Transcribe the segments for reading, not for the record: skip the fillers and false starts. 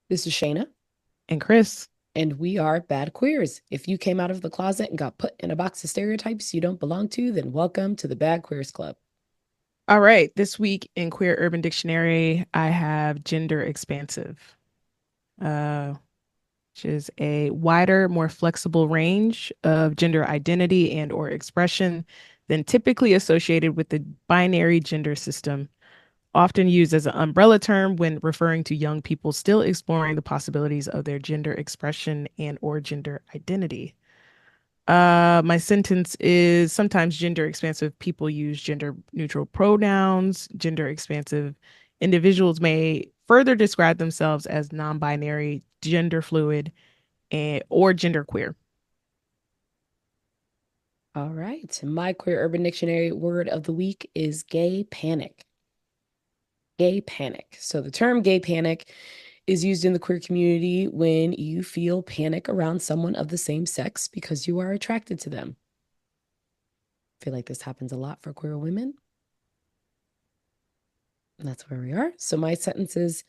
This is Shana, And Kris. and we are Bad Queers. If you came out of the closet and got put in a box of stereotypes you don't belong to, then welcome to the Bad Queers Club. All right, this week in Queer Urban Dictionary, I have gender expansive, uh, which is a wider, more flexible range of gender identity and or expression than typically associated with the binary gender system, often used as an umbrella term when referring to young people still exploring the possibilities of their gender expression and or gender identity. My sentence is sometimes gender expansive people use gender neutral pronouns. Gender expansive individuals may further describe themselves as non-binary, gender fluid, and or genderqueer. All right. My Queer Urban Dictionary word of the week is gay panic. Gay panic. So the term gay panic is used in the queer community when you feel panic around someone of the same sex because you are attracted to them. I feel like this happens a lot for queer women. And that's where we are. So my sentence is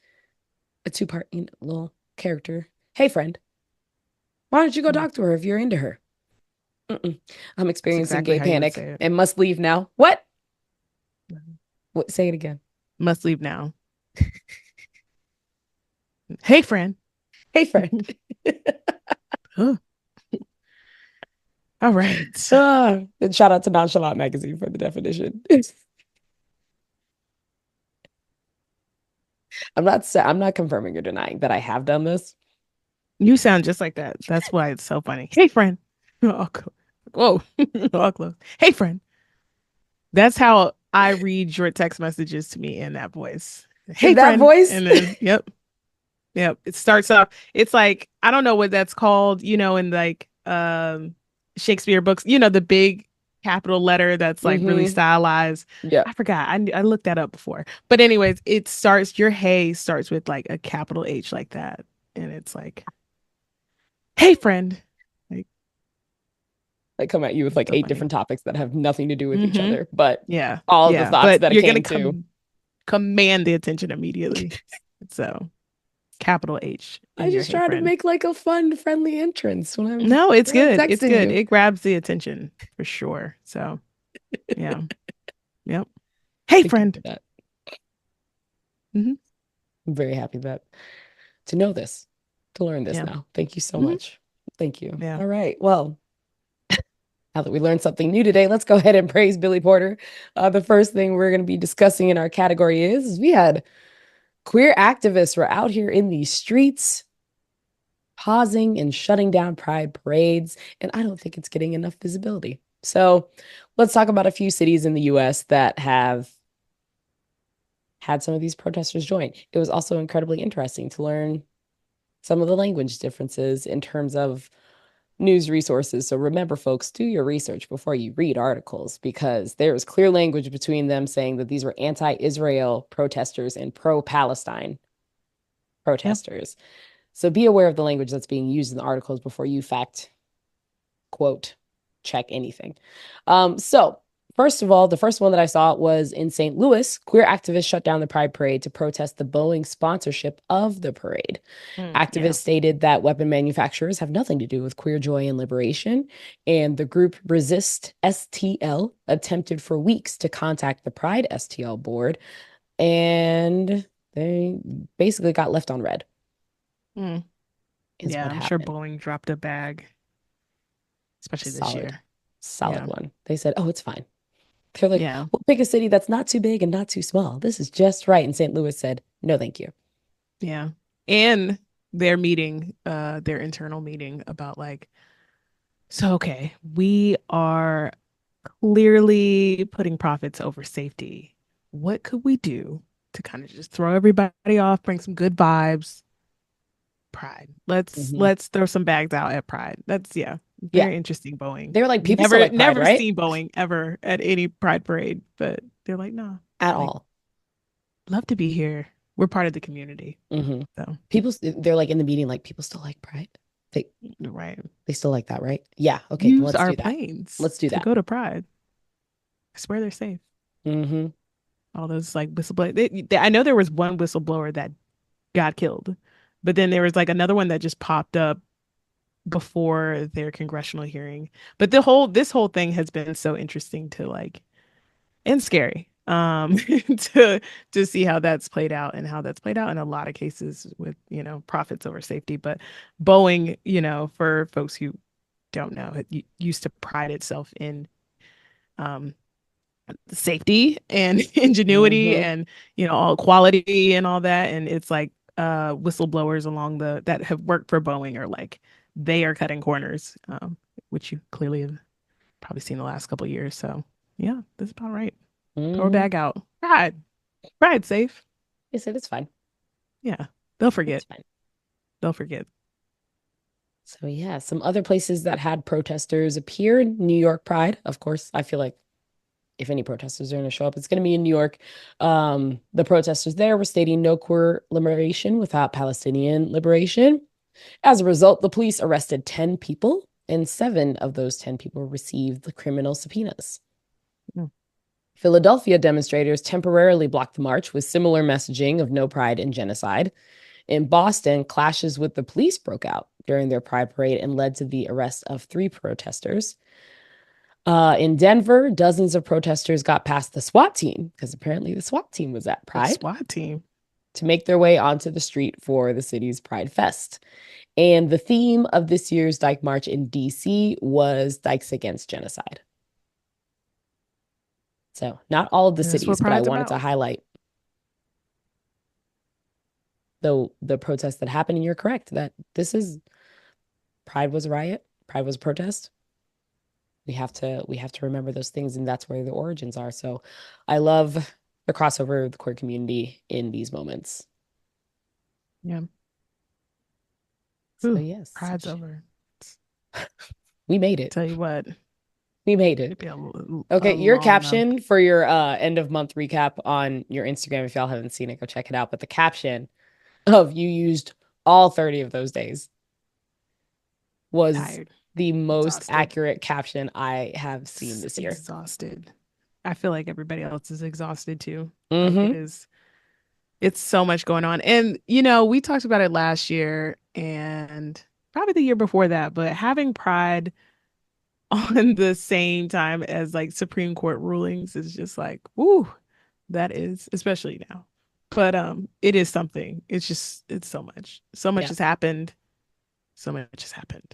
a two-part little character. Hey, friend, why don't you go Mm, talk to her if you're into her? Mm-mm. I'm that's experiencing exactly gay how you would panic say it. and must leave now. What? What? Say it again. Must leave now. Hey, friend. Hey, friend. Huh. All right. And shout out to Nonchalant Magazine for the definition. I'm not confirming or denying that I have done this. You sound just like that. That's why it's so funny. Hey, friend. Oh, whoa. All close. Hey, friend. That's how I read your text messages to me in that voice. Hey, In that friend. voice. And then, yep, yep. It starts off. It's like, I don't know what that's called, in like Shakespeare books, the big capital letter that's like really Mm-hmm. stylized. Yeah. I forgot. I looked that up before. But anyways, your hey starts with like a capital H like that. And it's like, hey, friend. Like, I come at you with it's like so eight funny. different topics that have nothing to do with each Mm-hmm. other, but Yeah. all of the Yeah. thoughts But that it you're gonna came to. command the attention immediately. So capital H I in your just hey try to friend. make like a fun, friendly entrance when I'm No, it's when I'm good. It's texting good. you. It grabs the attention for sure. So yeah. Yep. Hey Thank you friend. for that. Hmm. I'm very happy that to know this, to learn this Yeah. now. Thank you so Hmm. much. Thank you. Yeah. All right. Well, now that we learned something new today, let's go ahead and praise Billy Porter. The first thing we're going to be discussing in our category is we had queer activists were out here in the streets pausing and shutting down pride parades, and I don't think it's getting enough visibility. So let's talk about a few cities in the US that have had some of these protesters join. It was also incredibly interesting to learn some of the language differences in terms of news resources. So remember, folks, do your research before you read articles because there is clear language between them saying that these were anti Israel protesters and pro Palestine Yeah. protesters. So be aware of the language that's being used in the articles before you fact quote check anything. So first of all, the first one that I saw was in St. Louis. Queer activists shut down the Pride Parade to protest the Boeing sponsorship of the parade. Activists Yeah. stated that weapon manufacturers have nothing to do with queer joy and liberation, and the group Resist STL attempted for weeks to contact the Pride STL board, and they basically got left on red, Mm. is Yeah. what I'm sure happened. Boeing dropped a bag, especially this Solid, year. solid Yeah. one. They said, oh, it's fine. They're like, Yeah. we'll pick a city that's not too big and not too small. This is just right. And St. Louis said, no, thank you. Yeah. And their meeting, their internal meeting about like, so okay, we are clearly putting profits over safety. What could we do to kind of just throw everybody off, bring some good vibes? Pride. Let's Mhm. let's throw some bags out at Pride. That's yeah, Yeah. very interesting Boeing. They were like, people still Never like Pride, never right? seen Boeing ever at any Pride parade, but they're like, no, At like all. love to be here. We're part of the community. Hmm. So, They're like in the meeting, like, people still like Pride. They, right. they still like that, right? Yeah. Okay. Then Use let's our do that. planes Let's do to that. go to Pride. I swear they're safe. Hmm. All those like whistleblowers. I know there was one whistleblower that got killed, But then there was like another one that just popped up before their congressional hearing. But this whole thing has been so interesting to like and scary to see how that's played out and how that's played out in a lot of cases with, profits over safety. But Boeing, for folks who don't know, it used to pride itself in um safety and ingenuity Mm-hmm. and all quality and all that, and it's like whistleblowers along the that have worked for Boeing are like they are cutting corners, which you clearly have probably seen the last couple of years. So yeah, that's about right. Throw a Mm-hmm. bag out. Pride safe. They said it's fine. Yeah, they'll It's forget. fine. They'll forget. So yeah, some other places that had protesters appear in New York Pride. Of course, I feel like if any protesters are going to show up, it's going to be in New York. The protesters there were stating no queer liberation without Palestinian liberation. As a result, the police arrested 10 people, and 7 of those 10 people received the criminal subpoenas. Mm. Philadelphia demonstrators temporarily blocked the march with similar messaging of no pride and genocide. In Boston, clashes with the police broke out during their pride parade and led to the arrest of 3 protesters. In Denver, dozens of protesters got past the SWAT team because apparently the SWAT team was at The Pride SWAT team. to make their way onto the street for the city's Pride Fest. And the theme of this year's Dyke March in DC was Dykes Against Genocide. So, not all of the And that's what cities, but I pride's wanted to about. highlight the protests that happened. And you're correct that this is Pride was a riot, Pride was a protest. We have to remember those things, and that's where the origins are. So, I love the crossover of the queer community in these moments. Yeah. So, Ooh, yes, pride's over. we made it. Tell you what, We made it'd it. be a Okay, your long month. caption for your end of month recap on your Instagram, if y'all haven't seen it, go check it out. But the caption of you used all 30 of those days was Tired, the most exhausted. accurate caption I have seen this year. Exhausted. I feel like everybody else is exhausted too. Like Mm-hmm. it's so much going on. And we talked about it last year and probably the year before that, but having Pride on the same time as like Supreme Court rulings is just like, woo, that is, especially now. But it is something. It's so much. So much Yeah. has happened. So much has happened.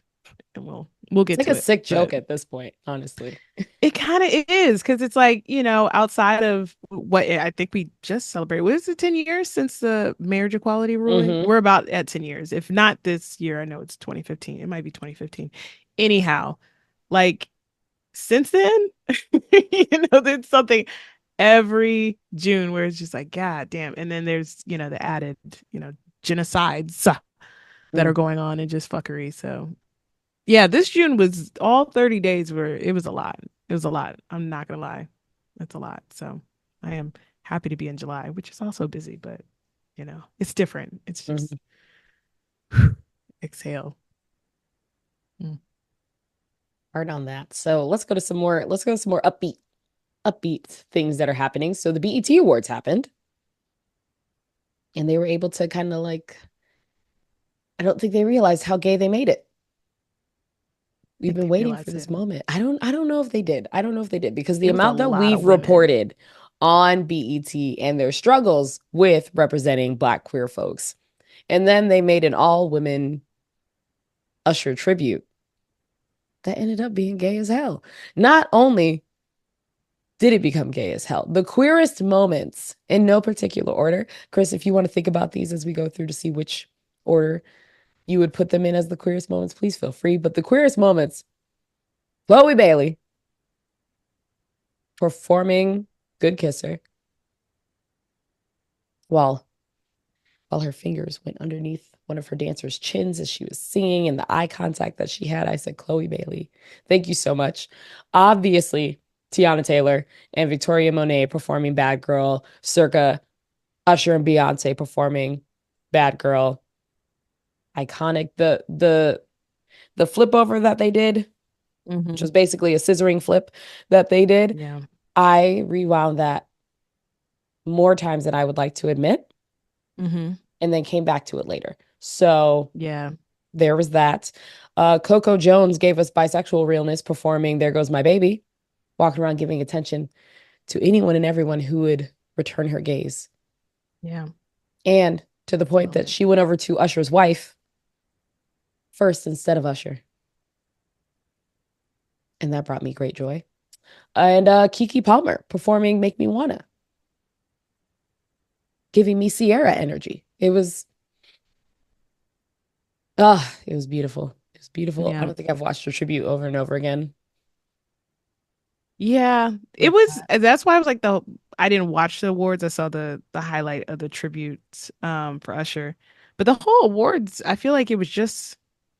And we'll It's get like to a it. sick joke But at this point, honestly. it kind of is because it's like, outside of what I think we just celebrated. Was it 10 years since the marriage equality ruling? Mm-hmm. We're about at 10 years. If not this year, I know it's 2015. It might be 2015. Anyhow, like since then, there's something every June where it's just like, God damn. And then there's, the added, genocides that are Mm. going on and just fuckery. So yeah, this June was all 30 days where it was a lot. It was a lot. I'm not gonna lie. It's a lot. So I am happy to be in July, which is also busy, but it's different. It's Mm-hmm. just exhale. Mm. Hard on that. So let's go to some more upbeat things that are happening. So the BET Awards happened, and they were able to kind of like, I don't think they realized how gay they made it. I We've think been they waiting for realize this it. moment. I don't know if they did. I don't know if they did because the It was a amount that lot we've of women. reported on BET and their struggles with representing Black queer folks. And then they made an all women Usher tribute that ended up being gay as hell. Not only did it become gay as hell, the queerest moments in no particular order. Kris, if you want to think about these as we go through to see which order you would put them in as the queerest moments, please feel free. But the queerest moments, Chloe Bailey performing Good Kisser while her fingers went underneath one of her dancers' chins as she was singing, and the eye contact that she had. I said, Chloe Bailey, thank you so much. Obviously, Teyana Taylor and Victoria Monet performing Bad Girl, circa Usher and Beyonce performing Bad Girl. Iconic. The flip over that they did, which Hmm. was basically a scissoring flip that they did, Yeah. I rewound that more times than I would like to admit, Hmm. and then came back to it later. So Yeah. there was that. Coco Jones gave us bisexual realness performing There Goes My Baby, walking around giving attention to anyone and everyone who would return her gaze. Yeah. And to the point that Moment. she went over to Usher's wife first instead of Usher. And that brought me great joy. And Kiki Palmer performing Make Me Wanna, giving me Sierra energy. It was beautiful. It was beautiful. I Yeah. don't think I've watched her tribute over and over again Yeah. It like was that. that's why I was like I didn't watch the awards. I saw the highlight of the tributes for Usher. But the whole awards, I feel like it was just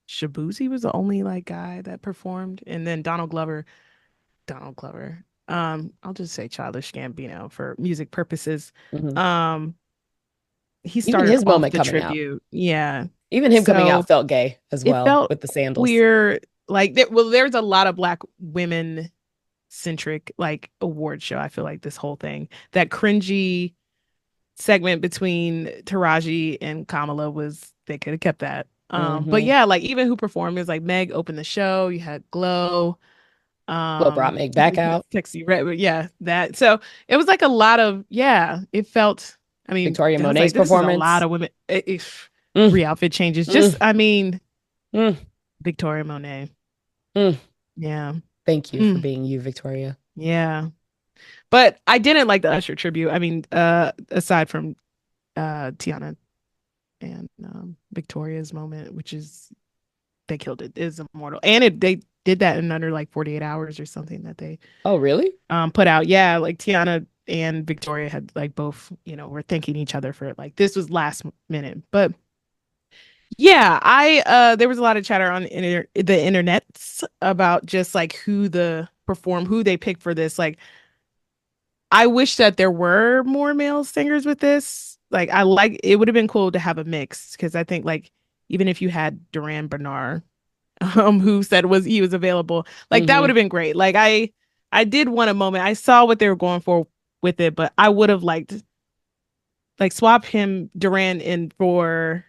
Shabuzi was the only like guy that performed. And then Donald Glover. I'll just say Childish Gambino for music purposes. Mhm. Um, he Even started his off moment the coming out, tribute. Yeah. even him coming So out felt gay as it well felt with the sandals. queer. Like there's a lot of black women centric like award show. I feel like this whole thing, that cringy segment between Taraji and Kamala was they could have kept that. But Hmm. yeah, like even who performed is like Meg opened the show. You had Glow. Flo brought Meg back out. Sexy red, but yeah, that. So it was like a lot of yeah. It felt. I mean, Victoria I was Monet's like, this is a lot performance. of women. If Mm, re-outfit changes, just mm, I mean, mm, Victoria Monet. mm. Yeah. Thank you for Hmm. being you, Victoria. Yeah. But I didn't like the Usher tribute. I mean, aside from Teyana and Victoria's moment, which is they killed it, is immortal. And they did that in under like 48 hours or something that they Oh, really? put out. Yeah, like Teyana and Victoria had like both, were thanking each other for it. Like this was last minute. But yeah, I there was a lot of chatter on the internets about just like who they picked for this. Like I wish that there were more male singers with this. Like it would have been cool to have a mix because I think like even if you had Durand Bernarr, who said he was available, like that would Hmm. have been great. Like I did want a moment. I saw what they were going for with it, but I would have liked like swap him Durand in for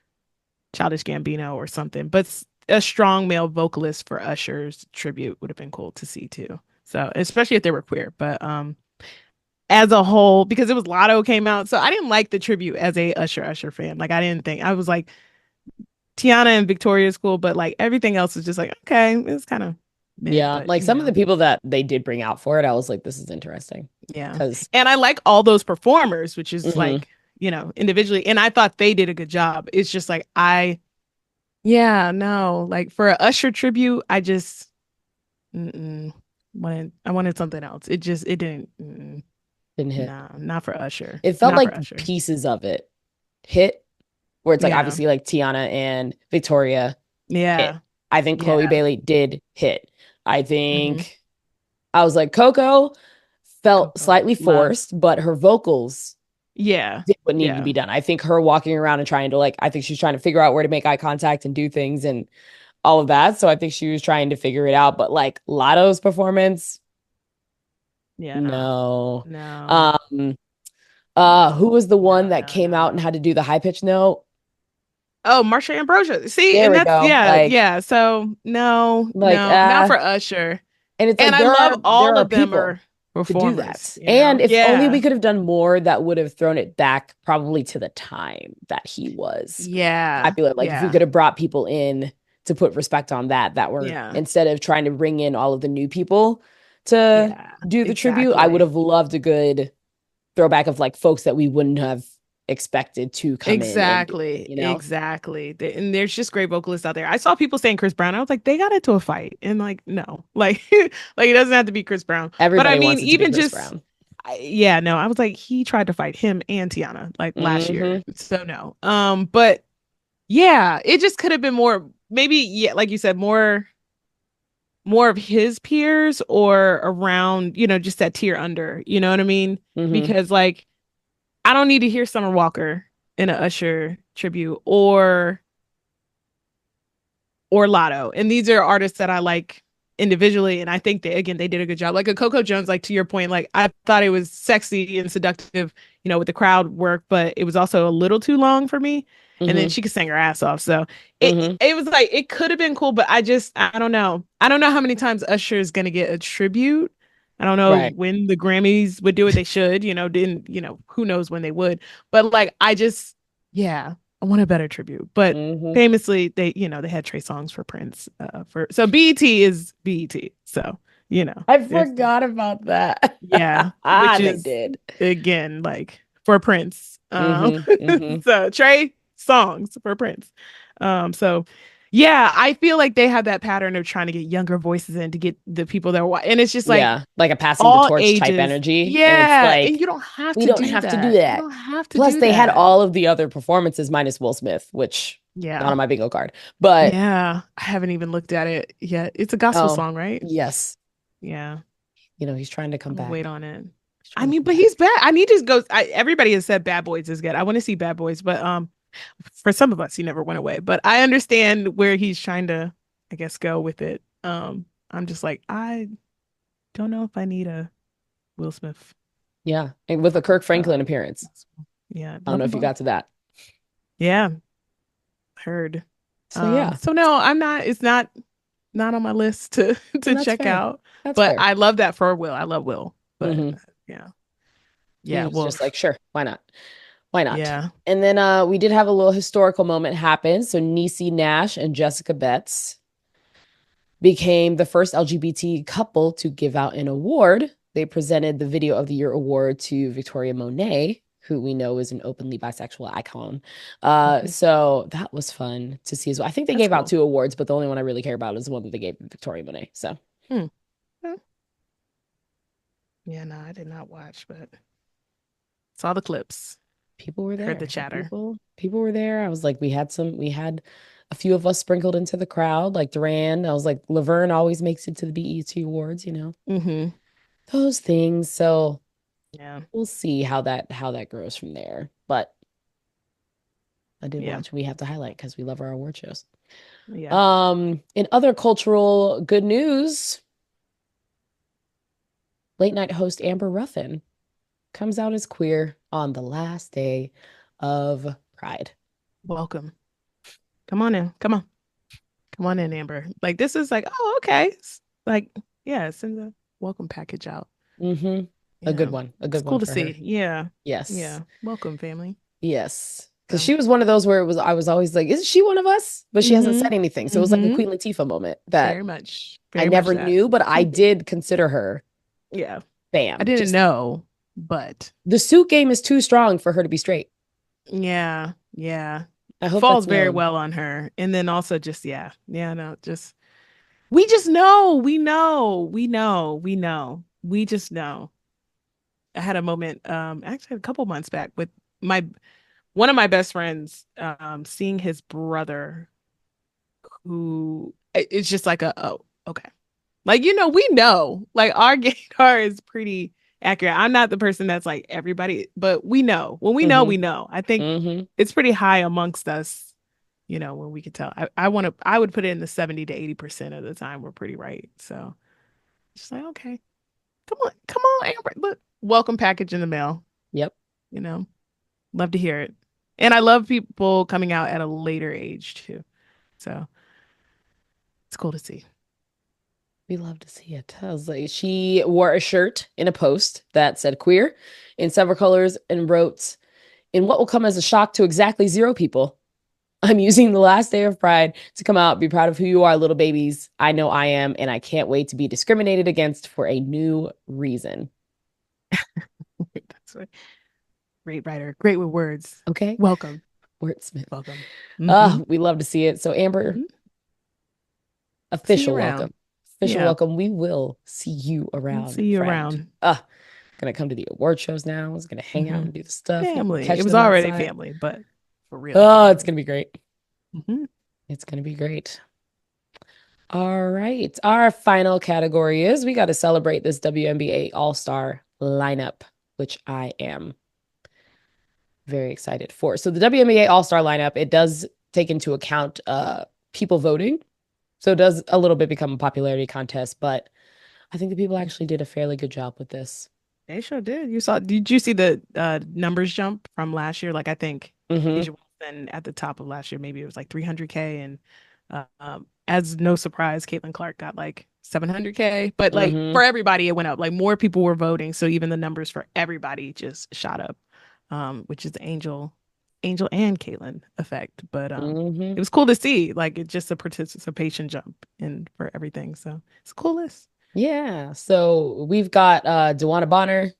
Childish Gambino or something. But a strong male vocalist for Usher's tribute would have been cool to see too. So especially if they were queer, but as a whole, because it was Lotto came out. So I didn't like the tribute as a Usher fan. Like I didn't think I was like Teyana and Victoria's cool, but like everything else is just like, okay, it's kind of mid, Yeah, but like some of the people that they did bring out for it, I was like, this is interesting. yeah. Because, And I like all those performers, which is hmm like, individually. And I thought they did a good job. It's just like yeah, no, like for a Usher tribute, I just mm-mm, I wanted something else. It didn't. didn't hit. Nah, not for Usher. It felt Not for like Usher. pieces of it hit, where it's like Yeah. obviously like Tiana and Victoria hit. Yeah. I think Chloe Yeah. Bailey did hit. I Hmm. think I was like Coco felt Coco. slightly Love. forced, but her vocals Yeah. did what needed to Yeah. be done. I think her walking around and trying to like, I think she's trying to figure out where to make eye contact and do things and all of that. So I think she was trying to figure it out. But like Lotto's performance, Yeah. No. no. No. Um, who No. was the one No. that No. came No. out and No. had to do the high pitch note? Oh, Marsha Ambrosia. See, There and we that's go. yeah, yeah. So no, Like, no, not for Usher. and it's And like I love there all are of them people are to do performers, that. And if only we Yeah. could have done more, that would have thrown it back probably to the time that he was Yeah. popular. Like if we Yeah. could have brought people in to put respect on that were Yeah. instead of trying to bring in all of the new people to Yeah. do the tribute, I would Exactly. have loved a good throwback of like folks that we wouldn't have expected to come in and do it, Exactly. you know? Exactly. And there's just great vocalists out there. I saw people saying Chris Brown. I was like, they got into a fight. And like, no. Like like it doesn't have to be Chris Brown. But I Everybody mean, wants it to be even Chris just Brown. yeah, no. I was like, he tried to fight him and Teyana like last year. Hmm. So no. But yeah, it just could have been more maybe yeah, like you said, more of his peers or around, just that tier under. You know what I mean? Hmm. Because like I don't need to hear Summer Walker in a Usher tribute or Lotto. And these are artists that I like individually. And I think they did a good job. Like a Coco Jones, like to your point, like I thought it was sexy and seductive, with the crowd work, but it was also a little too long for me. and then Hmm. she could sing her ass off. So Hmm. it was like it could have been cool, but I don't know. I don't know how many times Usher is gonna get a tribute. I don't know Right. when the Grammys would do it. They should, didn't, who knows when they would. But like yeah, I want a better tribute. But Hmm. famously, they had Trey songs for Prince. So BET is BET. So, I there's forgot about that. yeah, Ah, which they is did. again like for Prince. Hmm. Hmm. So Trey songs for Prince. So yeah, I feel like they have that pattern of trying to get younger voices in to get the people that are, and it's just like Yeah, like a passing the all torch type ages. energy. And it's Yeah, and like, you don't have we to don't do have to do that. You that. don't have to Plus, do they had that. all of the other performances minus Will Smith, which not Yeah. on my bingo card. But Yeah. I haven't even looked at it yet. It's a gospel oh, song, right? yes, Yeah. he's trying to come I'm gonna wait back. on it. He's I trying to mean, come but back. he's bad. I need to go. Everybody has said Bad Boys is good. I want to see Bad Boys, but for some of us, he never went away. But I understand where he's trying to, I guess, go with it. I'm just like, I don't know if I need a Will Smith. Yeah, and with a Kirk Uh, Franklin appearance. yeah, I don't love know them if you both. got to that. Yeah, heard. So yeah, So no, I'm not. It's not on my list to and to that's check fair. out. That's But fair. I love that for Will. I love Will. But Hmm. yeah, He yeah, was just like, Wolf. sure, why not? Why not? Yeah, And then we did have a little historical moment happen. So Niecy Nash and Jessica Betts became the first LGBT couple to give out an award. They presented the Video of the Year award to Victoria Monet, who we know is an openly bisexual icon. mhm. So that was fun to see as well. I think they That's gave out cool. two awards, but the only one I really care about is the one that they gave Victoria Monet. So Hmm. Well, yeah, no, I did not watch, but saw the clips, people were heard the there. chatter. People were there. I was like, we had a few of us sprinkled into the crowd, like Durand. I was like, Laverne always makes it to the BET Awards. Hmm. Those things. So Yeah, we'll see how that grows from there. But I did yeah, watch. We have to highlight because we love our award shows. yeah. In other cultural good news, late night host Amber Ruffin comes out as queer on the last day of Pride. Welcome. Come on in. Come on. Come on in, Amber. Like this is like, oh, okay. Like, yeah, send the welcome package out. Hmm. A good Yeah. one. A It's good one cool to for her. see. Yeah. Yes. Yeah. Welcome, family. Yes. Because So, she was one of those where I was always like, isn't she one of us? But she hasn't mm-hmm. said anything. So it was like a Mm-hmm. Queen Latifah moment that Very much. I Very much never that. knew, but I did consider her Yeah. I bam. didn't Just know, but the suit game is too strong for her to be straight. yeah. Yeah. I hope Falls that's very known. well on her. And then also just, yeah. Yeah, no, just we just know. We know. We know. We know. We just know. I had a moment, actually a couple months back with my one of my best friends, seeing his brother who it's just like oh, okay. Like, we know. Like our gaydar is pretty accurate. I'm not the person that's like everybody, but we know. When we know, Hmm. we know. I think Hmm. it's pretty high amongst us, when we could tell. I would put it in the 70 to 80% of the time we're pretty right. So just like, okay, come on, Amber. Look, welcome package in the mail, Yep. you know. Love to hear it. And I love people coming out at a later age too. So it's cool to see. We love to see it. I was like, she wore a shirt in a post that said queer in several colors and wrote, in what will come as a shock to exactly zero people, I'm using the last day of Pride to come out, be proud of who you are, little babies. I know I am, and I can't wait to be discriminated against for a new reason. That's a great writer, great with words. Okay. Welcome, Wordsmith. welcome. Mm-hmm. We love to see it. So, Amber, Mm-hmm. See you official welcome. around. Official Yeah, welcome. We will see you we'll around, see you friend. around. Gonna come to the award shows now. I was gonna hang out Hmm. and do the stuff. Maybe Family. It catch was them already outside. family, but for real Oh, it's family. gonna be great. Hmm. It's gonna be great. All right. Our final category is we got to celebrate this WNBA All-Star lineup, which I am very excited for. So the WNBA All-Star lineup, it does take into account people voting. So it does a little bit become a popularity contest, but I think the people actually did a fairly good job with this. They sure did. Did you see the numbers jump from last year? Like I think Hmm. Asia Wilson then at the top of last year, maybe it was like 300K. And as no surprise, Caitlin Clark got like 700K. But like for Mm-hmm. everybody, it went up. Like more people were voting, so even the numbers for everybody just shot up, which is the Angel and Caitlin effect. But Mm-hmm. it was cool to see, like it's just a participation jump in for everything. So it's cool list. Yeah. So we've got Dewana Bonner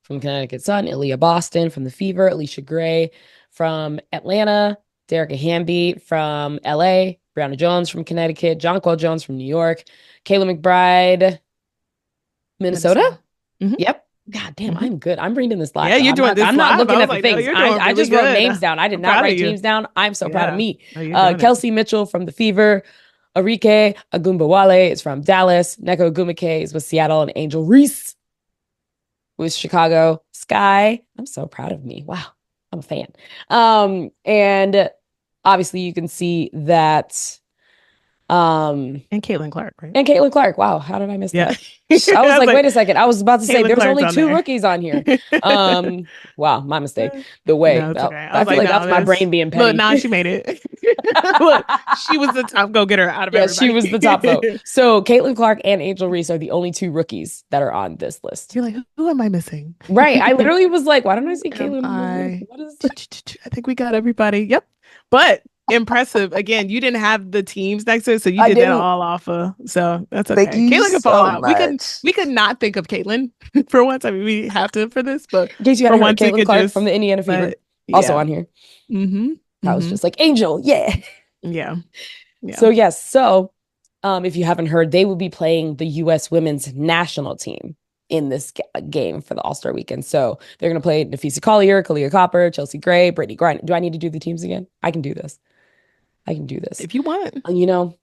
from Connecticut Sun, Aaliyah Boston from The Fever, Alicia Gray from Atlanta, Derica Hamby from LA, Brianna Jones from Connecticut, Jonquel Jones from New York, Kayla McBride, Minnesota. Minnesota. Hmm. Yep. God damn, Hmm. I'm good. I'm reading this live Yeah, though. you're I'm doing not this I'm not live. I looking was at the like, no, things. you're I doing I really just wrote good. names down. I did I'm not proud of write you. teams down. I'm so proud of Yeah. me. No, you're doing it. Kelsey Mitchell from The Fever, Arike Agumbawale is from Dallas, Neko Agumake is with Seattle, and Angel Reese with Chicago. Sky, I'm so proud of me. Wow, I'm a fan. And obviously you can see that And Caitlin Clark, right? and Caitlin Clark. Wow, how did I miss Yeah. that? I I was was like, like, wait a second. I was about to say Caitlin there's Clark's only on two there. rookies on here. Wow, my mistake. The way No, it's okay. I I was feel like, like no, that's my there's brain being look, petty. nah, she made it. Look, she was the top go-getter out of Yeah, she everybody. was the top vote. So Caitlin Clark and Angel Reese are the only two rookies that are on this list. You're like, who am I missing? Right. I literally was like, why don't I Who see am Caitlin? I? What is I think we got everybody. Yep. But impressive. Again, you didn't have the teams next to it, so you I did that didn't. all off of. So that's Thank okay. you Caitlin could fall so out. much. We could not think of Caitlin for once. I mean, we have to for this, but In case you for hadn't heard, once it Caitlin could Clark from just the Indiana Fever, but also yeah. on here. Mm-hmm. I was Mm-hmm. just like, Angel, yeah. Yeah. Yeah. So yes, so if you haven't heard, they will be playing the U.S. women's national team in this game for the All-Star weekend. So they're going to play Nafisa Collier, Kalia Copper, Chelsea Gray, Brittany Griner. Do I need to do the teams again? I can do this. I can do this. If you want, You know,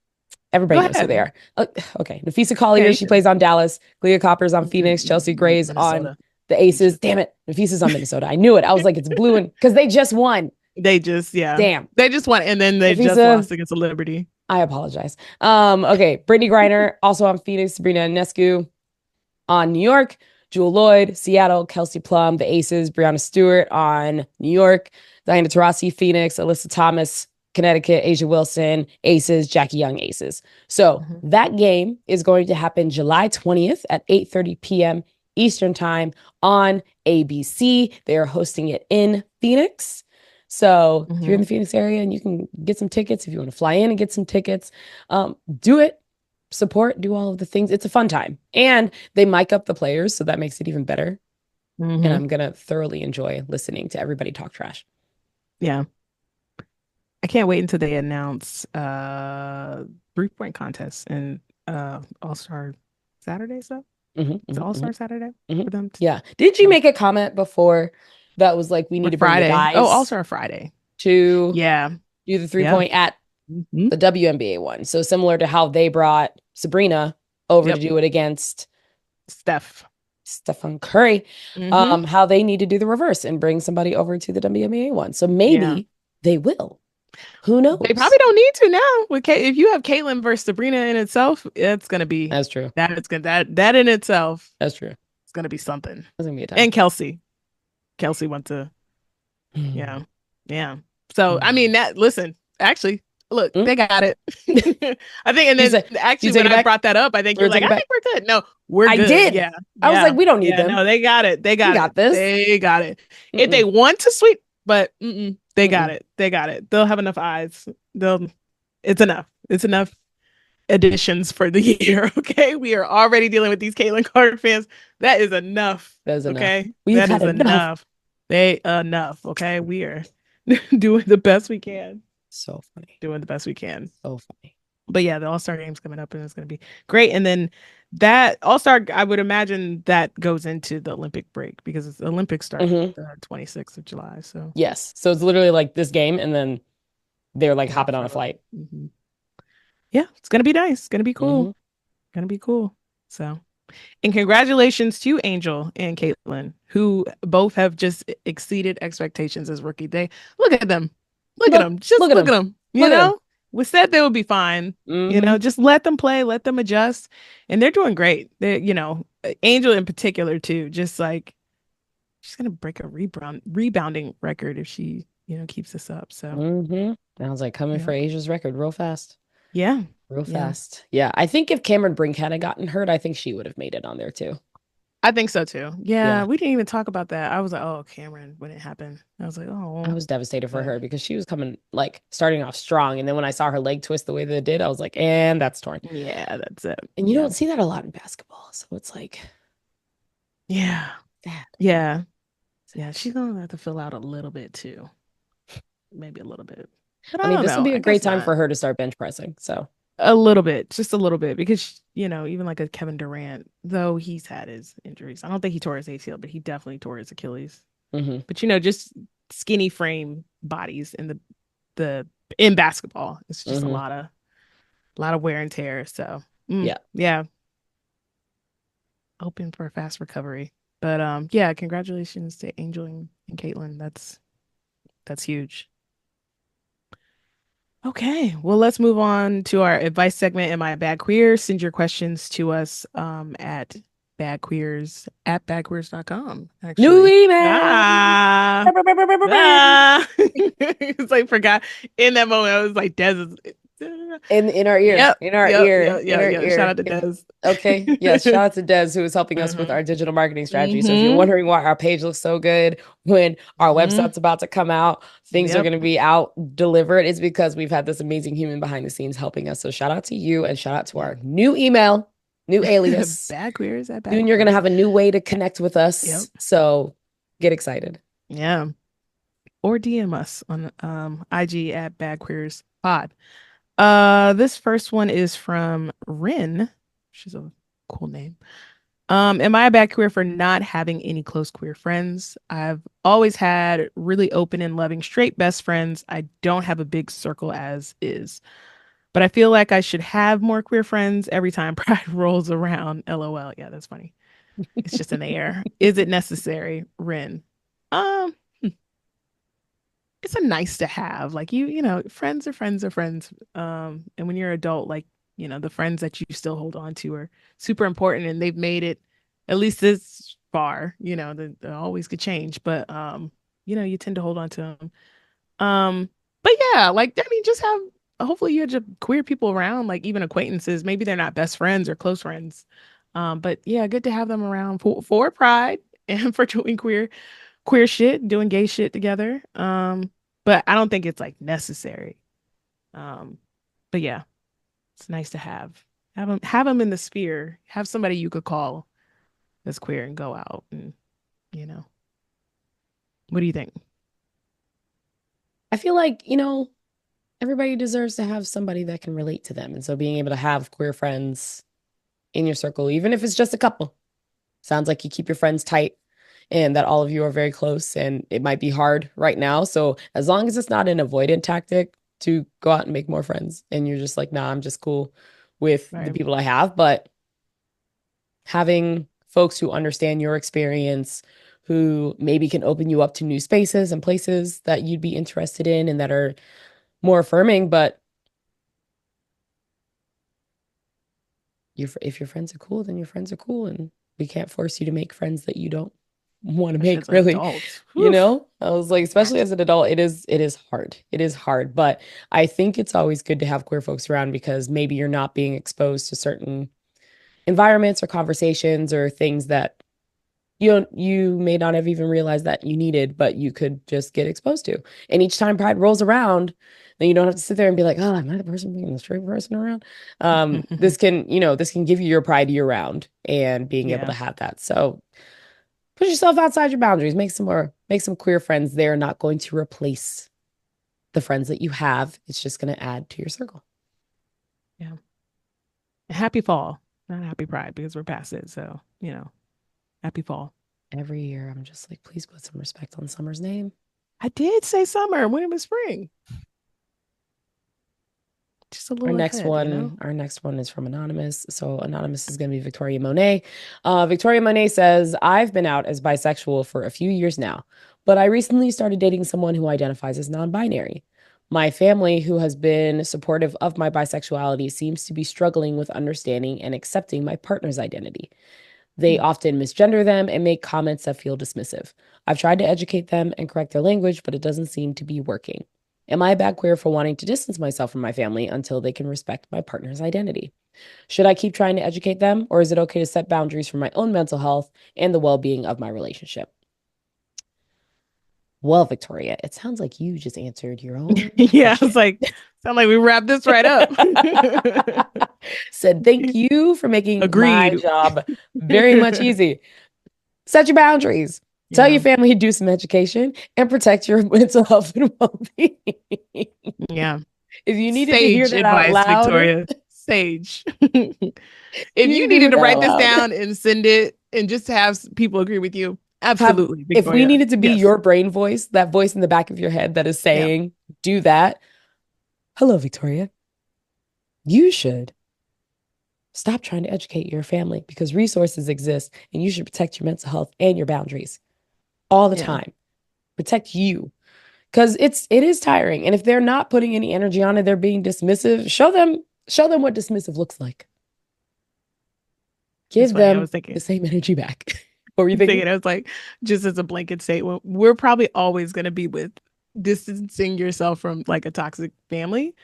everybody go knows who they ahead. are. Okay, Nafisa Yeah, Collier, you she can. plays on Dallas. Kalia Copper's on Phoenix. Chelsea Gray's on Minnesota. the You Aces. just Damn it, Nafisa's on Minnesota. I knew it. I was like, it's blue and because they just won. they just yeah. Damn, They just won and then they just Nafisa. lost against the Liberty. I apologize. Okay, Brittany Griner also on Phoenix. Sabrina Ionescu on New York. Jewel Lloyd, Seattle. Kelsey Plum, the Aces. Brianna Stewart on New York. Diana Taurasi, Phoenix. Alyssa Thomas, Connecticut. Asia Wilson, Aces. Jackie Young, Aces. So Mhm. that game is going to happen July 20th at 8:30 p.m. Eastern Time on ABC. They are hosting it in Phoenix. So if you're in Mhm. the Phoenix area and you can get some tickets, if you want to fly in and get some tickets, do it. Support, do all of the things. It's a fun time. And they mic up the players, so that makes it even better. And Mhm. I'm going to thoroughly enjoy listening to everybody talk trash. Yeah. I can't wait until they announce 3-point contest and All-Star Saturday stuff. Mm-hmm, It's mm-hmm, All-Star Saturday mm-hmm. for them. Yeah. Did you make a comment before that was like, we For need to bring the Friday. Oh, guys All-Star Friday. to Yeah. do the three Yeah. point at Mhm. the WNBA one? So similar to how they brought Sabrina over to Yep. do it against Steph. Stephen Curry, Hmm. how they need to do the reverse and bring somebody over to the WNBA one. So Yeah. maybe they will. Who They probably knows? don't need to now. If you have Caitlyn versus Sabrina in itself, it's gonna be That's true. that in itself That's true. is gonna be something. That's gonna be a time. And Kelsey. Kelsey went to yeah. Yeah. So I mean that listen, actually, look, they got it. I think and You then say you actually take when it I back? brought that up, I think We're you're like, taking I it back. think we're good. No, we're I good. did. Yeah. I was Yeah. like, we don't need Yeah. them. No, they got it. They We got it. got this. They got it. If they Mm-mm. want to sweep, but they got Mm-mm. it. They got it. They'll have enough eyes. They'll it's enough. It's enough additions for the year. Okay. We are already dealing with these Caitlin Carter fans. That is enough. That is enough. Okay. We've That had is enough. enough. They enough. Okay. We are doing the best we can. So funny. Doing the best we can. So funny. But yeah, the All-Star game's coming up and it's going to be great. And then that All-Star, I would imagine that goes into the Olympic break because the Olympics start Mm-hmm. the 26th of July. So Yes. So it's literally like this game, and then they're like yeah, hopping on a flight. yeah, it's going to be nice. It's going to be cool. Mm-hmm. Going to be cool. So, and congratulations to Angel and Caitlin, who both have just exceeded expectations as rookie day. Look at them. Look at them. Just look at look at them. them. You Look at know, them. we said they would be fine. You know, Mm-hmm. just let them play, let them adjust. And they're doing great. They, Angel in particular too, just like she's gonna break a rebounding record if she keeps this up. So, I was like coming yeah. for Asia's record real fast. Yeah. Real Yeah. fast. Yeah. I think if Cameron Brink hadn't gotten hurt, I think she would have made it on there too. I think so too. Yeah, Yeah. we didn't even talk about that. I was like, oh, Cameron, when it happened. I was like, I oh, was devastated for but her because she was coming like starting off strong. And then when I saw her leg twist the way that it did, I was like, and that's torn. yeah, that's it. And you Yeah. don't see that a lot in basketball. So it's like Yeah. sad, Yeah. Yeah. sad. She's gonna have to fill out a little bit too. Maybe a little bit. But I I mean, don't this will know. be a I great guess time not. for her to start bench pressing. So, A little bit, just a little bit, because even like a Kevin Durant, though he's had his injuries. I don't think he tore his ACL, but he definitely tore his Achilles. mhm. But just skinny frame bodies the in basketball. It's just Mhm. a lot of wear and tear. So Yeah. yeah, hoping for a fast recovery. But yeah, congratulations to Angel and Caitlin. That's huge. Okay, well, let's move on to our advice segment. Am I a bad queer? Send your questions to us at badqueers@badqueers.com, New actually. email. Ah, ah. It's like forgot in that moment. I was like, Des is In our ear, yep, in our yep, ear, yep, in yep, our yep. Shout ear. out to Des. Okay. Yes. Shout out to Des, who is helping us with Mm-hmm. our digital marketing strategy. So if you're Mm-hmm. wondering why our page looks so good when our Mm-hmm. website's about to come out, things are Yep. going to be out delivered, it's because we've had this amazing human behind the scenes helping us. So shout out to you and shout out to Yep. our new email, new alias. Bad queers at bad Soon you're going to queers. have a new way to connect with Yep. us. So get excited. Yeah. Or DM us on IG at Bad Queers Pod. This first one is from Rin, which is a cool name. Am I a bad queer for not having any close queer friends? I've always had really open and loving straight best friends. I don't have a big circle as is, but I feel like I should have more queer friends every time Pride rolls around. LOL. Yeah, that's funny. It's just in the air. Is it necessary, Rin? Um, it's a nice to have. Like friends are friends are friends. And when you're an adult, like, the friends that you still hold on to are super important and they've made it at least this far. They always could change, but you tend to hold on to them. But yeah, like I mean, just have hopefully you have just queer people around, like even acquaintances. Maybe they're not best friends or close friends. But yeah, good to have them around for Pride and for doing queer shit, doing gay shit together. But I don't think it's like necessary. Um, but yeah, it's nice to have them in the sphere. Have somebody you could call that's queer and go out and you know. What do you think? I feel like, everybody deserves to have somebody that can relate to them. And so being able to have queer friends in your circle, even if it's just a couple, sounds like you keep your friends tight and that all of you are very close and it might be hard right now. So as long as it's not an avoidant tactic to go out and make more friends and you're just like, nah, I'm just cool with the Right. people I have, but having folks who understand your experience, who maybe can open you up to new spaces and places that you'd be interested in and that are more affirming, but if your friends are cool, then your friends are cool, and we can't force you to make friends that you don't want to Especially make, as an really. adult. Oof. I was like, especially That. as an adult, it is hard. It is hard, but I think it's always good to have queer folks around because maybe you're not being exposed to certain environments or conversations or things that you may not have even realized that you needed, but you could just get exposed to. And each time Pride rolls around, then you don't have to sit there and be like, oh, am I the person being the straight person around? This can give you your pride year round and being able to Yeah. have that. So push yourself outside your boundaries, make some queer friends. They're not going to replace the friends that you have. It's just going to add to your circle. Yeah. Happy fall. Not happy pride because we're past it. So, happy fall. Every year, I'm just like, please put some respect on Summer's name. I did say summer when it was spring. Just a Our little next ahead. one, our next one is from Anonymous. So Anonymous is going to be Victoria Monet. Victoria Monet says, I've been out as bisexual for a few years now, but I recently started dating someone who identifies as non-binary. My family, who has been supportive of my bisexuality, seems to be struggling with understanding and accepting my partner's identity. They Mm. often misgender them and make comments that feel dismissive. I've tried to educate them and correct their language, but it doesn't seem to be working. Am I a bad queer for wanting to distance myself from my family until they can respect my partner's identity? Should I keep trying to educate them, or is it okay to set boundaries for my own mental health and the well being of my relationship? Well, Victoria, it sounds like you just answered your own Yeah, I was question. like, sound like we wrapped this right up. Said, thank you for making my Agreed. job very much easy. Set your boundaries. Tell your Yeah. family to do some education and protect your mental health and well being. Yeah. If you needed to hear Sage that out advice, loud, Victoria. Sage. you If needed you to hear needed to that write out this loud. down and send it and just have people agree with you, Have absolutely, if we Victoria. needed to be Yes. your brain voice, that voice in the back of your head that is Yeah. saying, do that. Hello, Victoria. You should stop trying to educate your family because resources exist and you should protect your mental health and your boundaries all the Yeah. time. Protect you because it is tiring. And if they're not putting any energy on it, they're being dismissive. Show them what dismissive looks like. It's Give funny. I them was the thinking, same energy back. What were you thinking? I was like, just as a blanket statement, we're probably always going to be with distancing yourself from like a toxic family.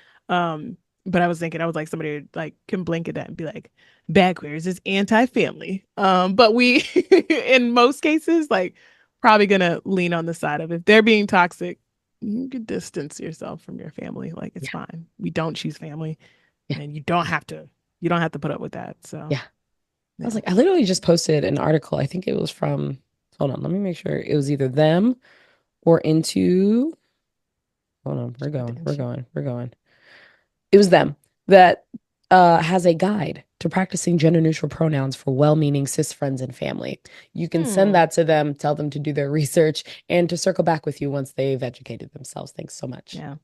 But I was thinking, I was like, somebody like can blanket that and be like, bad queers is anti-family. But we, in most cases, like probably gonna lean on the side of if they're being toxic, you can distance yourself from your family. Like it's Yeah. fine. We don't choose family, Yeah. and you don't have to put up with that. So Yeah. I was yeah, like, I literally just posted an article. I think it was from, hold on, let me make sure it was either them or into, hold on, we're sure going, didn't we're she? going, we're going. It was them that has a guide to practicing gender neutral pronouns for well meaning cis friends and family. You can send Hmm. that to them, tell them to do their research, and to circle back with you once they've educated themselves. Thanks so much. Yeah.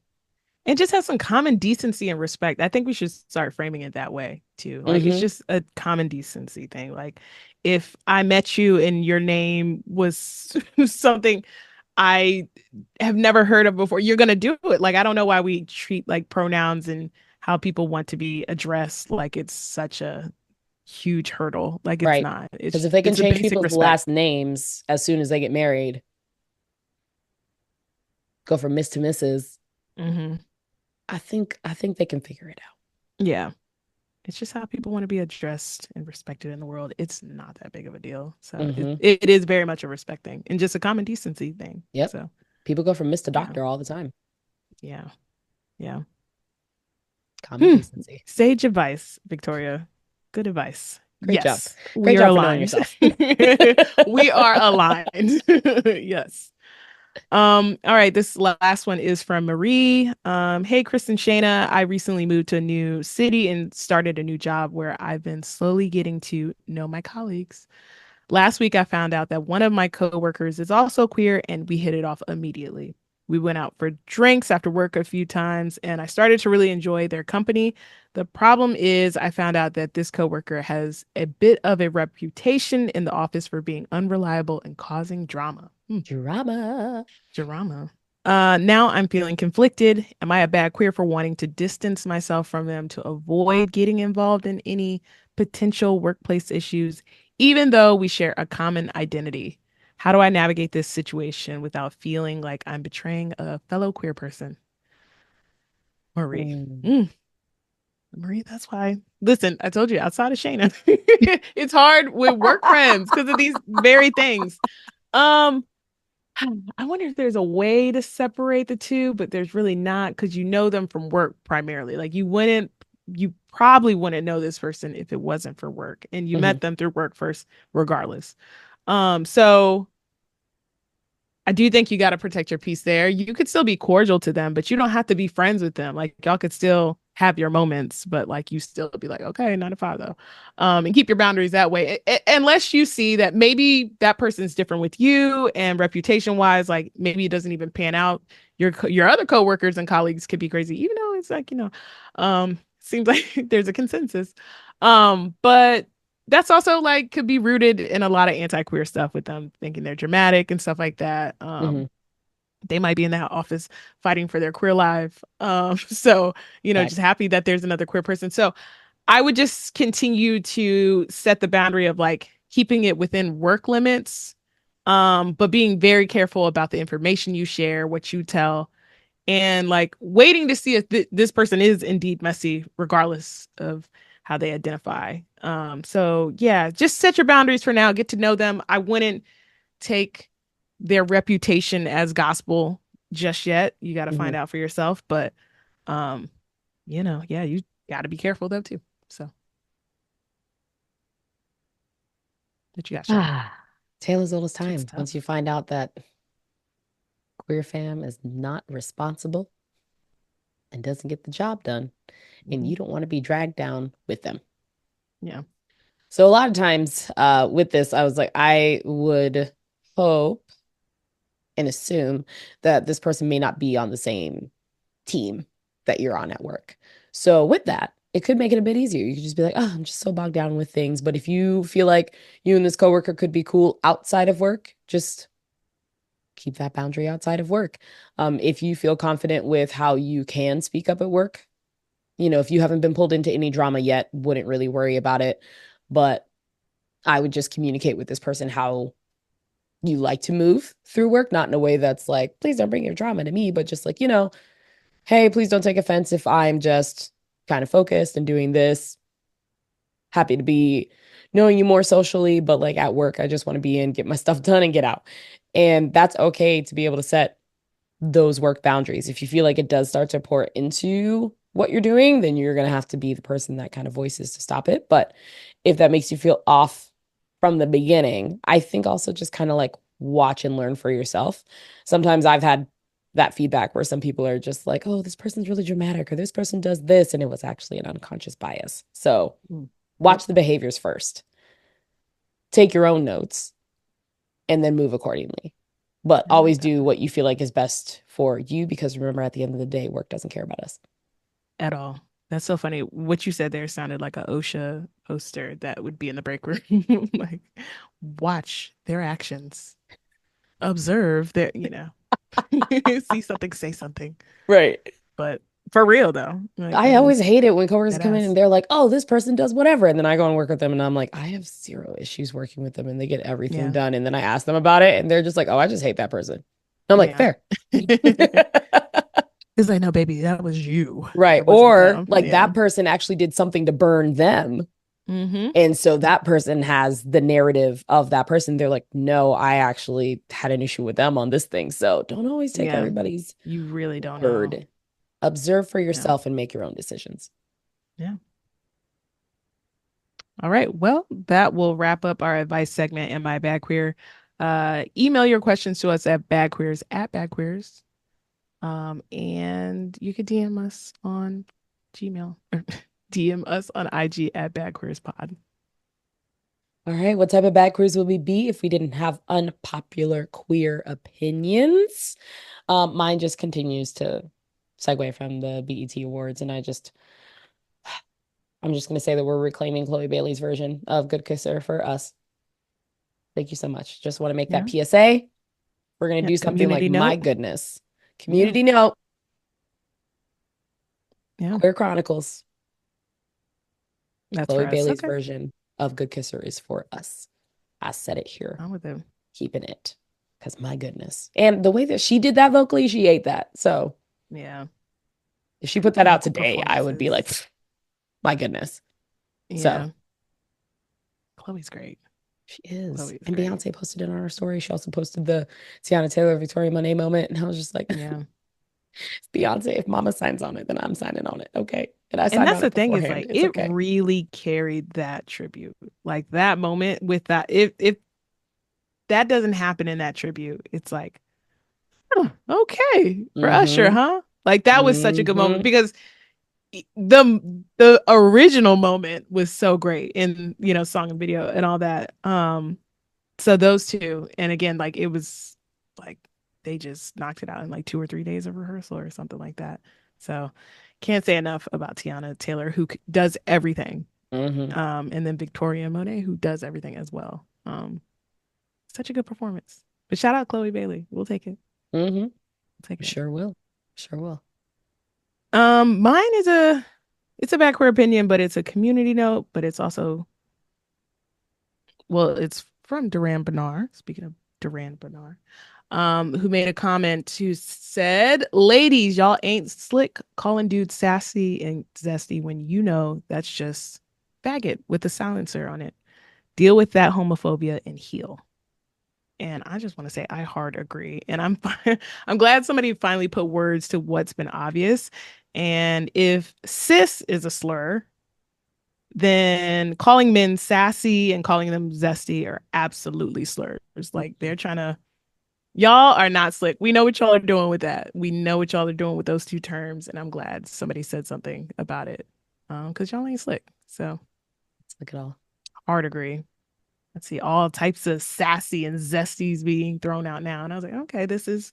And just have some common decency and respect. I think we should start framing it that way too. Like it's Hmm. just a common decency thing. Like if I met you and your name was something I have never heard of before, you're gonna do it. Like I don't know why we treat like pronouns and how people want to be addressed like it's such a huge hurdle. Like it's Right. not. Because It's if they can it's a change basic people's respect. last names as soon as they get married, go from Miss to Mrs., Hmm. I think they can figure it out. Yeah. It's just how people want to be addressed and respected in the world. It's not that big of a deal. So it, Hmm. it is very much a respect thing and just a common decency thing. Yep. So People go from Miss to yeah, Doctor all the time. yeah, yeah. Common Hmm. decency. Sage advice, Victoria. Good advice. Great job. Yes, we Great are job for knowing aligned. yourself. We are aligned. Yes. All right, this last one is from Marie. Hey, Kris and Shana, I recently moved to a new city and started a new job where I've been slowly getting to know my colleagues. Last week, I found out that one of my coworkers is also queer, and we hit it off immediately. We went out for drinks after work a few times, and I started to really enjoy their company. The problem is, I found out that this coworker has a bit of a reputation in the office for being unreliable and causing drama. Drama. Drama. Now I'm feeling conflicted. Am I a bad queer for wanting to distance myself from them to avoid getting involved in any potential workplace issues, even though we share a common identity? How do I navigate this situation without feeling like I'm betraying a fellow queer person? Marie. Mm. Mm, Marie, that's why. Listen, I told you outside of Shana, it's hard with work friends because of these very things. Um, I wonder if there's a way to separate the two, but there's really not because you know them from work primarily. Like you probably wouldn't know this person if it wasn't for work, and you Hmm. met them through work first, regardless. So I do think you got to protect your peace there. You could still be cordial to them, but you don't have to be friends with them. Like y'all could still have your moments, but like you still be like, okay, 9 to 5 though. And keep your boundaries that way. Unless you see that maybe that person's different with you and reputation wise, like maybe it doesn't even pan out. Your other coworkers and colleagues could be crazy, even though it's like, seems like there's a consensus. But that's also like could be rooted in a lot of anti-queer stuff with them thinking they're dramatic and stuff like that. Hmm. They might be in that office fighting for their queer life. So, just Facts. happy that there's another queer person. So I would just continue to set the boundary of like, keeping it within work limits, but being very careful about the information you share, what you tell, and like waiting to see if this person is indeed messy, regardless of how they identify. So yeah, just set your boundaries for now. Get to know them. I wouldn't take their reputation as gospel just yet. You got to find Mhm. out for yourself. But um, yeah, you got to be careful though too. So what you got, Shana? Tale as old as Shit's time. tough. Once you find out that queer fam is not responsible and doesn't get the job done, and Hmm. you don't want to be dragged down with them. Yeah. So a lot of times with this, I was like, I would hope and assume that this person may not be on the same team that you're on at work. So with that, it could make it a bit easier. You could just be like, oh, I'm just so bogged down with things. But if you feel like you and this coworker could be cool outside of work, just keep that boundary outside of work. If you feel confident with how you can speak up at work, if you haven't been pulled into any drama yet, wouldn't really worry about it. But I would just communicate with this person how you like to move through work, not in a way that's like, please don't bring your drama to me, but just like, hey, please don't take offense if I'm just kind of focused and doing this. Happy to be knowing you more socially, but like at work, I just want to be in, get my stuff done, and get out. And that's okay to be able to set those work boundaries. If you feel like it does start to pour into what you're doing, then you're going to have to be the person that kind of voices to stop it. But if that makes you feel off from the beginning, I think also just kind of like watch and learn for yourself. Sometimes I've had that feedback where some people are just like, oh, this person's really dramatic or this person does this. And it was actually an unconscious bias. So Mm. Yep. watch the behaviors first, take your own notes, and then move accordingly. But Yeah, always do what definitely. you feel like is best for you because remember, at the end of the day, work doesn't care about us. At all. That's so funny. What you said there sounded like a OSHA poster that would be in the break room. Like, watch their actions, observe their, see something, say something. Right. But for real though, like I that always is hate it when coworkers that come in and ass. they're like, oh, this person does whatever. And then I go and work with them and I'm like, I have zero issues working with them and they get everything Yeah. done. And then I ask them about it and they're just like, oh, I just hate that person. I'm like, Yeah. fair. It's like, no, baby, that was you. Right. That wasn't Or them. like Yeah. that person actually did something to burn them. Mm-hmm. And so that person has the narrative of that person. They're like, no, I actually had an issue with them on this thing. So don't always take Yeah. everybody's You really don't know. word. Observe for Yeah. yourself and make your own decisions. Yeah. All right. Well, that will wrap up our advice segment in My Bad Queer. Email your questions to us at badqueers@badqueers. And you could DM us on Gmail or DM us on IG at badqueerspod. All right. What type of bad quiz would we be if we didn't have unpopular queer opinions? Mine just continues to segue from the BET Awards. And I'm just going to say that we're reclaiming Chloe Bailey's version of Good Kisser for us. Thank you so much. Just want to make that Yeah. PSA. We're going to Yeah. do something like, Community my note. goodness. Yeah. Community note, Yeah. Queer Chronicles, That's Chloe for us. Bailey's Okay. version of Good Kisser is for us. I said it here, I'm with them. keeping it. Because my goodness. And the way that she did that vocally, she ate that. So Yeah. if she Her put that out vocal today, I would be like, performances. my goodness. So Yeah. Chloe's great. she is. Chloe's And great. Beyonce posted it on her story. She also posted the Teyana Taylor Victoria Monet moment. And I was just like, Yeah. Beyonce, if mama signs on it, then I'm signing on it. Okay. And I And signed that's on the it thing is beforehand. like It's it okay. really carried that tribute. Like that moment with that if that doesn't happen in that tribute, it's like, huh, okay, for Usher, Mm-hmm. huh? Like that was such a good moment Mm-hmm. because the original moment was so great in, song and video and all that. So those two, and again, like it was like they just knocked it out in like 2 or 3 days of rehearsal or something like that. So can't say enough about Teyana Taylor, who does everything. Mm-hmm. And then Victoria Monet, who does everything as well. Such a good performance. But shout out Chloe Bailey. We'll take it. Mm-hmm. We'll take it. Sure will. Sure will. Mine is it's a backward opinion, but it's a community note, but it's also well, it's from Durand Bernarr. Speaking of Durand Bernarr, who made a comment who said, "Ladies, y'all ain't slick calling dudes sassy and zesty when you know that's just faggot with a silencer on it. Deal with that homophobia and heal." And I just want to say I hard agree. And I'm glad somebody finally put words to what's been obvious. And if cis is a slur, then calling men sassy and calling them zesty are absolutely slurs. Like they're trying to, y'all are not slick. We know what y'all are doing with that. We know what y'all are doing with those two terms. And I'm glad somebody said something about it. Because y'all ain't slick. So Let's look at all. hard agree. Let's see, all types of sassy and zesties being thrown out now. And I was like, okay, this is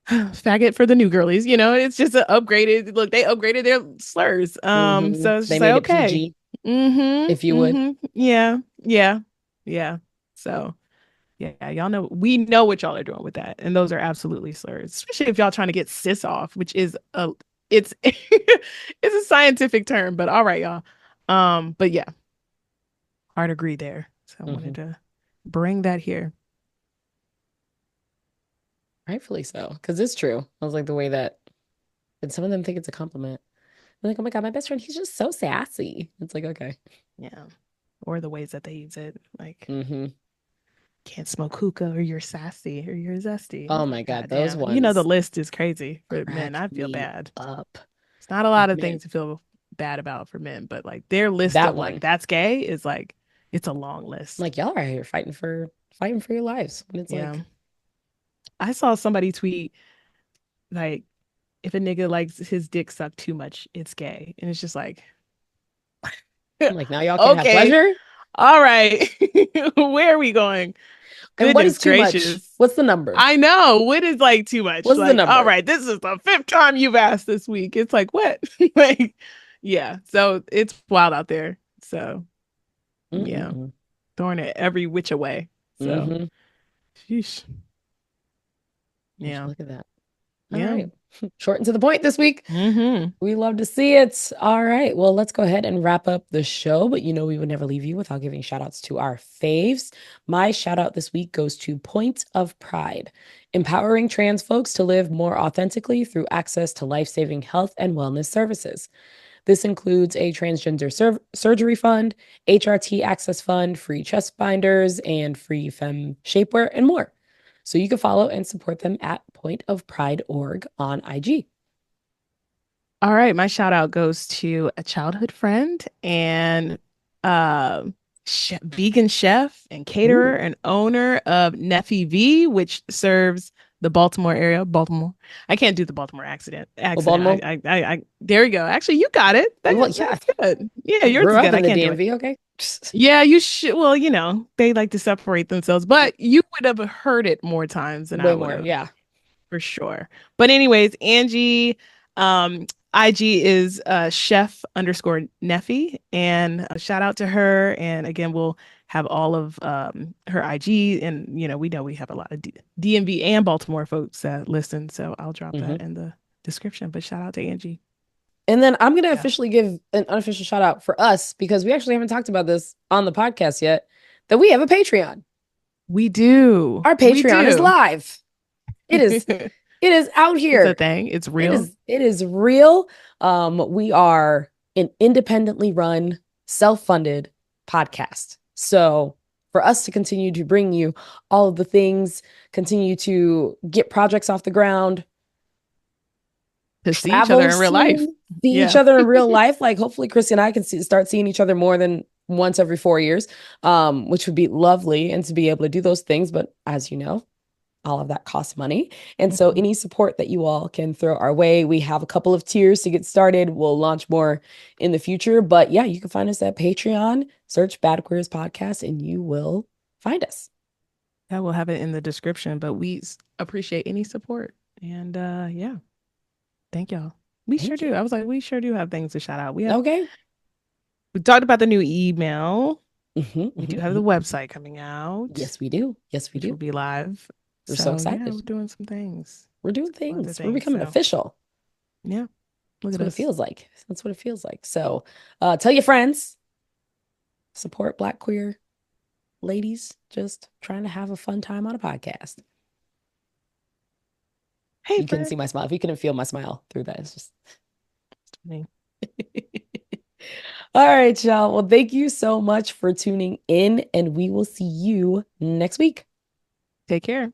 faggot for the new girlies. It's just an upgraded look. They upgraded their slurs. So it's They just like, made it okay. PG, if Mm-hmm. you would. Mm-hmm. Yeah. Yeah. Yeah. So yeah, y'all know we know what y'all are doing with that. And those are absolutely slurs, especially if y'all trying to get cis off, which is it's it's a scientific term, but all right, y'all. But yeah, hard agree there. So I Hmm. wanted to bring that here. Rightfully so, because it's true. I was like the way that, and some of them think it's a compliment. They're like, oh my God, my best friend, he's just so sassy. It's like, okay. Yeah. Or the ways that they use it. Like, Hmm. can't smoke hookah or you're sassy or you're zesty. Oh It's my like, God, God those damn. The ones list is crazy for men. crack I feel me bad. up. It's not a lot Like, of man, things to feel bad about for men, but like their list that of like, one. that's gay is like, it's a long I'm list. like, y'all are here fighting for your lives. And it's Yeah. like, I saw somebody tweet, like, if a nigga likes his dick sucked too much, it's gay. And it's just like, I'm like, now y'all can't have okay, pleasure? all right. Where are we going? And what is Goodness too much? gracious. What's the number? I know. What is like too much? What's the Like, all number? right, this is the fifth time you've asked this week. It's like, what? Like, yeah. So it's wild out there. So, yeah, Mm-mm-mm. throwing it every which way. So, Mm-hmm. sheesh. Would you Yeah. look at that? All Yeah. right. Short and to the point this week. Mm-hmm. We love to see it. All right. Well, let's go ahead and wrap up the show. But we would never leave you without giving shout outs to our faves. My shout out this week goes to Point of Pride, empowering trans folks to live more authentically through access to life saving health and wellness services. This includes a transgender surgery fund, HRT Access Fund, free chest binders, and free femme shapewear, and more. So you can follow and support them at pointofpride.org on IG. All right, my shout out goes to a childhood friend and uh, vegan chef and caterer Ooh, and owner of Nefe Vee, which serves the Baltimore area. Baltimore. I can't do the Baltimore accent. oh, Accent. Baltimore. There we go. Actually, you got it. Well, yeah, That's good. Yeah, I yours grew is up good. in I the can't do it. DMV. Okay. Yeah, you should. Well, they like to separate themselves, but you would have heard it more times than I Way would more. have Yeah. for sure. But anyways, Angie, IG is chef underscore Nefe, and a shout out to her. And again, we'll have all of her IG, and we know we have a lot of DMV and Baltimore folks that listen, so I'll drop Hmm. that in the description. But shout out to Angie. And then I'm going to Yeah, officially give an unofficial shout out for us because we actually haven't talked about this on the podcast yet, that we have a Patreon. we do. Our We Patreon is do. live. It is it is out It's a here. thing. It's It real. is real. We are an independently run, self-funded podcast. So for us to continue to bring you all of the things, continue to get projects off the ground, To see each other travel in real life. soon, see each Yeah. other in real life. Like hopefully Kris and I can start seeing each other more than once every 4 years, which would be lovely and to be able to do those things. But as you know, all of that costs money. And so Mhm. any support that you all can throw our way, we have a couple of tiers to get started. We'll launch more in the future. But yeah, you can find us at Patreon, search Bad Queers Podcast, and you will find us. I will have it in the description, but we appreciate any support. And yeah, thank y'all. We sure Thank you. do. I was like, we sure do have things to shout out. Okay. We talked about the new email. Hmm. We do Hmm. have the Hmm. website coming out, Yes, we do. Yes, we which do. will be live. We're so So yeah, excited. we're doing some things. We're doing Some other things. We're things. becoming So official. yeah, look That's at what it us. feels like. That's what it feels like. So tell your friends. support Black queer ladies just trying to have a fun time on a podcast. Hey, You couldn't friend. see my smile. If you couldn't feel my smile through that, it's just. All right, y'all. Well, thank you so much for tuning in, and we will see you next week. Take care.